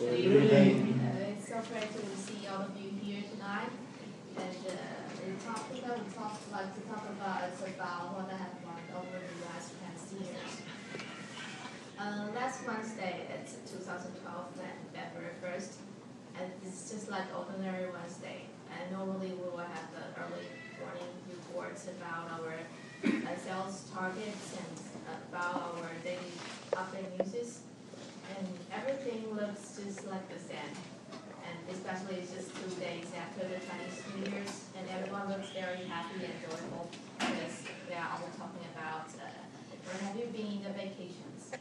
Good evening. It's so great to see all of you here tonight. And the topic that we like to talk about is about what I have learned over the last past years. Last Wednesday, it's 2012, February 1st, and it's just like ordinary Wednesday. And normally we will have the early morning reports about our sales targets and about our daily update news. And everything looks just like the same. And especially it's just 2 days after the Chinese New Year's, and everyone looks very happy and joyful because they are all talking about where have you been in the vacations.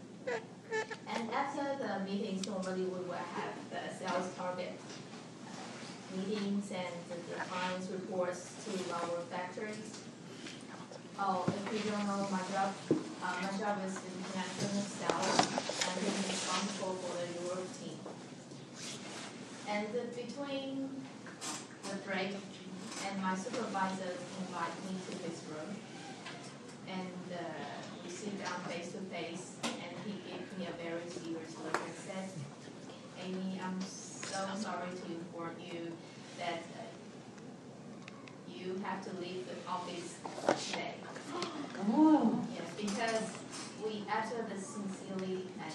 And after the meetings, normally we will have the sales target meetings and the clients reports to our factories. Oh, if you don't know my job is international sales, and I'm responsible for the Europe team. And between the break, and my supervisor invited me to his room, and we sit down face to face, and he gave me a very serious look and said, "Amy, I'm so sorry to inform you that you have to leave the office today." Oh. Yes, because we, after the sincerely and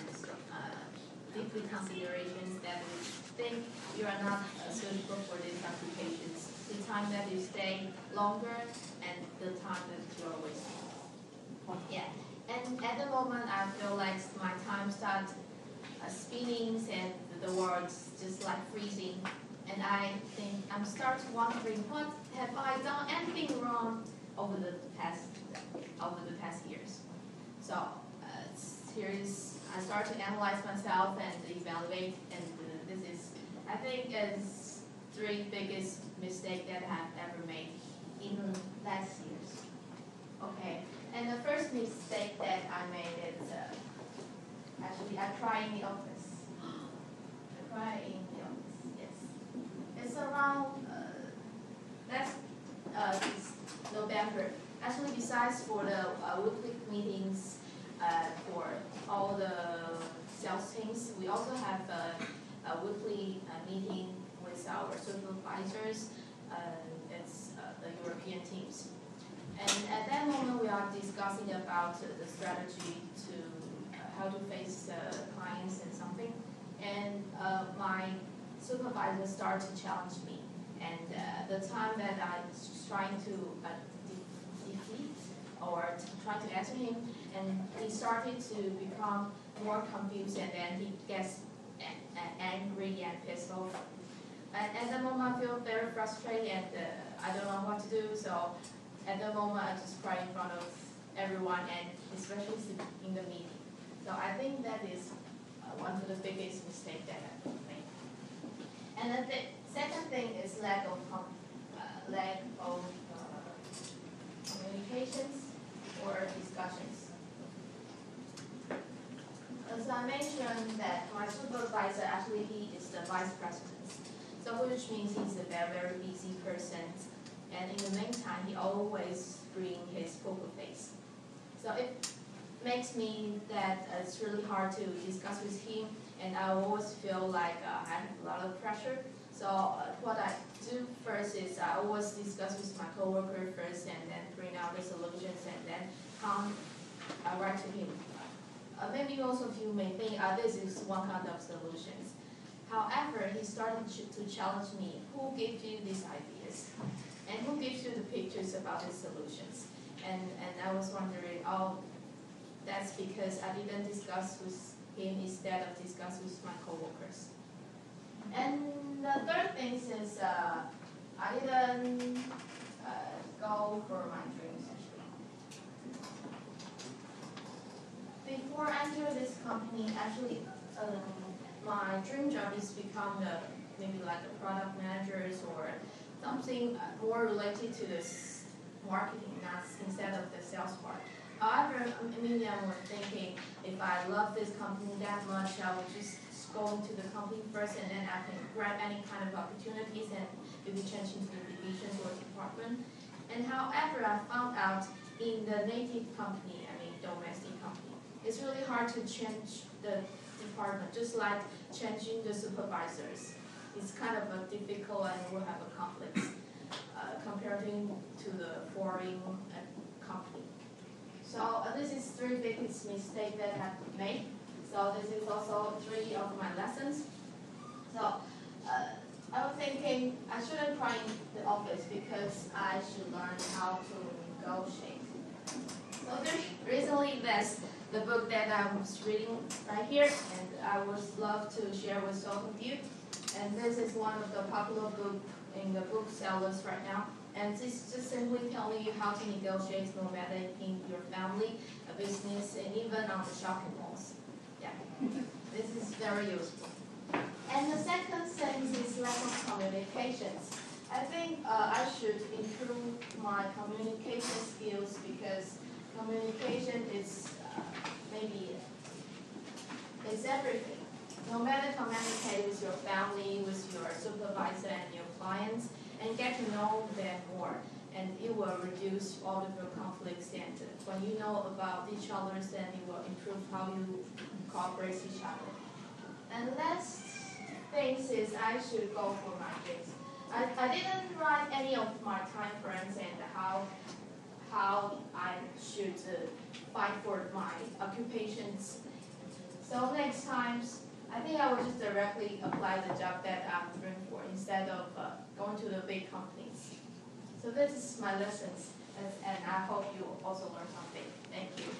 deeply considerations that we think you are not suitable for these occupations, the time that you stay longer and the time that you are wasting. Yeah, and at the moment I feel like my time starts spinning and the world's just like freezing, and I think I'm start wondering, what have I done anything wrong over the past years? So I start to analyze myself and evaluate, and this is, I think, is 3 biggest mistakes that I have ever made in last years. Okay, and the first mistake that I made is actually I cry in the office. Yes. It's around it's November. Actually, besides for the weekly meetings for all the sales teams, we also have a weekly meeting with our supervisors. It's the European teams. And at that moment, we are discussing about the strategy to how to face clients and something. And my supervisor started to challenge me. And the time that I was trying to defeat or try to answer him, and he started to become more confused, and then he gets angry and pissed off. And at the moment, I feel very frustrated, and I don't know what to do. So at the moment, I just cry in front of everyone, and especially in the meeting. So I think that is one of the biggest mistakes that I made. And the second thing is lack of communications or discussions. As I mentioned, that my supervisor, actually he is the vice president, so which means he's a very, very busy person, and in the meantime he always bring his poker face. So it makes me that it's really hard to discuss with him, and I always feel like I have a lot of pressure. So what I do first is I always discuss with my coworker first, and then bring out the solutions, and then come right to him. Maybe most of you may think this is one kind of solutions. However, he started to challenge me. Who gave you these ideas? And who gives you the pictures about these solutions? And I was wondering, oh, that's because I didn't discuss with him instead of discuss with my coworkers. And the third thing is I didn't go for my dreams actually. Before I enter this company, actually my dream job is become maybe like a product managers or something more related to this marketing, not instead of the sales part. However, maybe I'm thinking, if I love this company that much, I would just go into the company first, and then I can grab any kind of opportunities and maybe change into the divisions or department. And however, I found out in the native company, domestic company, it's really hard to change the department, just like changing the supervisors. It's kind of a difficult and will have a conflict compared to the foreign company. So this is 3 biggest mistakes that I have made. So this is also 3 of my lessons. So I was thinking I shouldn't cry in the office because I should learn how to negotiate. So recently that's the book that I was reading right here, and I would love to share with all of you. And this is one of the popular books in the booksellers right now. And this just simply telling you how to negotiate no matter in your family, a business, and even on the shopping malls. Yeah, this is very useful. And the second thing is lack of communications. I think I should improve my communication skills because communication is maybe it's everything. No matter communicate with your family, with your supervisor and your clients, and get to know them more. And it will reduce all of your conflicts, and when you know about each other, then it will improve how you cooperate with each other. And last thing is I should go for my gigs. I didn't write any of my time frames and how I should fight for my occupations. So next time, I think I will just directly apply the job that I'm doing for instead of going to the big companies. So this is my lessons, and I hope you also learn something. Thank you.